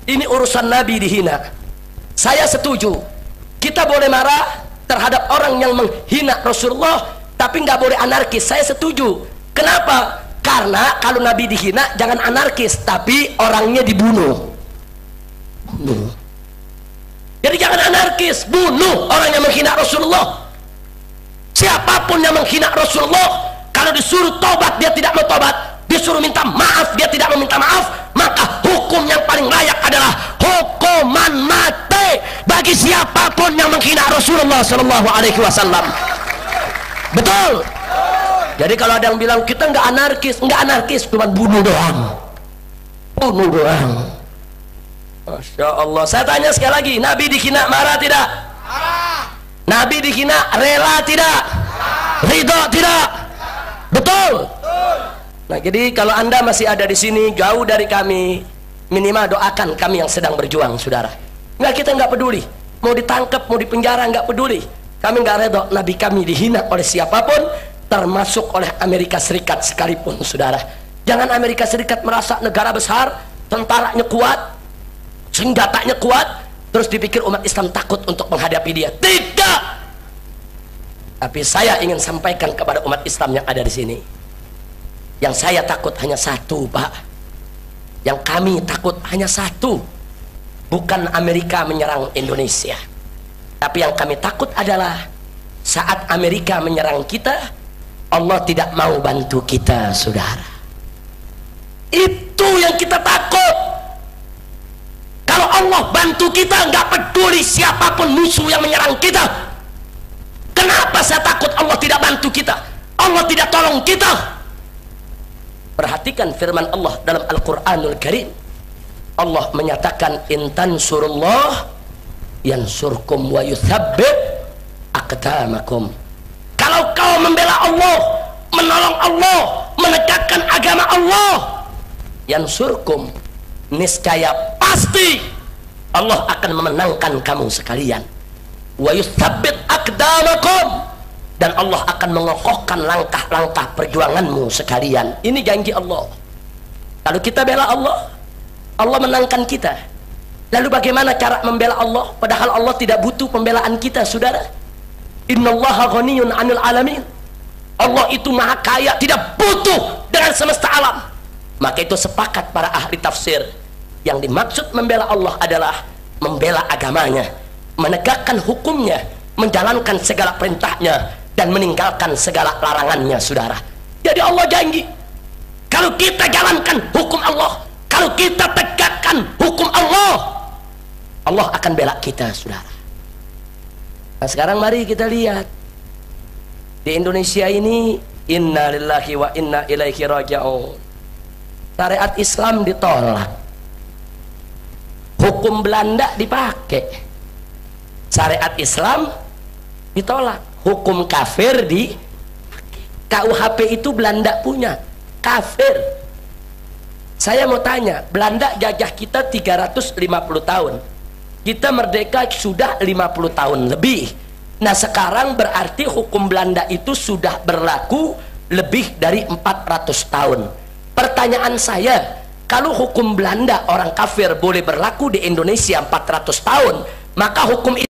ini urusan Nabi dihina. Saya setuju, kita boleh marah terhadap orang yang menghina Rasulullah, tapi nggak boleh anarkis. Saya setuju. Kenapa? Karena kalau Nabi dihina jangan anarkis, tapi orangnya dibunuh. Jadi jangan anarkis, bunuh orang yang menghina Rasulullah. Siapapun yang menghina Rasulullah, kalau disuruh tobat dia tidak mau tobat, disuruh minta maaf dia tidak mau minta maaf, maka hukum yang paling layak adalah hukuman mati bagi siapapun yang menghina Rasulullah Shallallahu Alaihi Wasallam. Betul. Jadi kalau ada yang bilang kita nggak anarkis, cuma bunuh doang, bunuh doang. Masya Allah. Saya tanya sekali lagi, Nabi dihina marah tidak? Nabi dihina rela tidak? Ridho tidak? Betul. Nah, jadi kalau Anda masih ada di sini jauh dari kami, minimal doakan kami yang sedang berjuang, saudara. Kita nggak peduli, mau ditangkap, mau dipenjara, nggak peduli. Kami nggak ridho Nabi kami dihina oleh siapapun, termasuk oleh Amerika Serikat sekalipun, saudara. Jangan Amerika Serikat merasa negara besar, tentaranya kuat, senjatanya kuat, terus dipikir umat Islam takut untuk menghadapi dia. Tidak. Tapi saya ingin sampaikan kepada umat Islam yang ada di sini, yang saya takut hanya satu, Pak. Yang kami takut hanya satu, bukan Amerika menyerang Indonesia, tapi yang kami takut adalah saat Amerika menyerang kita, Allah tidak mau bantu kita, saudara. Itu yang kita takut. Kalau Allah bantu kita, nggak peduli siapapun musuh yang menyerang kita. Kenapa saya takut Allah tidak bantu kita, Allah tidak tolong kita? Perhatikan firman Allah dalam Al-Quranul Karim. Allah menyatakan, intan surullah yansurkum wa yuthabbit aqdamakum. Kalau kau membela Allah, menolong Allah, menegakkan agama Allah, yansurkum, niscaya pasti Allah akan memenangkan kamu sekalian. Wa yuthabbit aqdamakum, dan Allah akan mengokohkan langkah-langkah perjuanganmu sekalian. Ini janji Allah. Kalau kita bela Allah, Allah menangkan kita. Lalu bagaimana cara membela Allah padahal Allah tidak butuh pembelaan kita, saudara? Innallaha ghaniyun 'anil alamin. Allah itu maha kaya, tidak butuh dengan semesta alam. Maka itu sepakat para ahli tafsir, yang dimaksud membela Allah adalah membela agamanya, menegakkan hukumnya, menjalankan segala perintahnya, dan meninggalkan segala larangannya, saudara. Jadi Allah janji, kalau kita jalankan hukum Allah, kalau kita tegakkan hukum Allah, Allah akan bela kita, saudara. Nah, sekarang mari kita lihat di Indonesia ini, inna lillahi wa inna ilaihi raji'un. Syariat Islam ditolak, hukum Belanda dipakai, syariat Islam ditolak, hukum kafir di KUHP itu Belanda punya, kafir. Saya mau tanya, Belanda jajah kita 350 tahun, kita merdeka sudah 50 tahun lebih. Nah sekarang berarti hukum Belanda itu sudah berlaku lebih dari 400 tahun. Pertanyaan saya, kalau hukum Belanda orang kafir boleh berlaku di Indonesia 400 tahun, maka hukum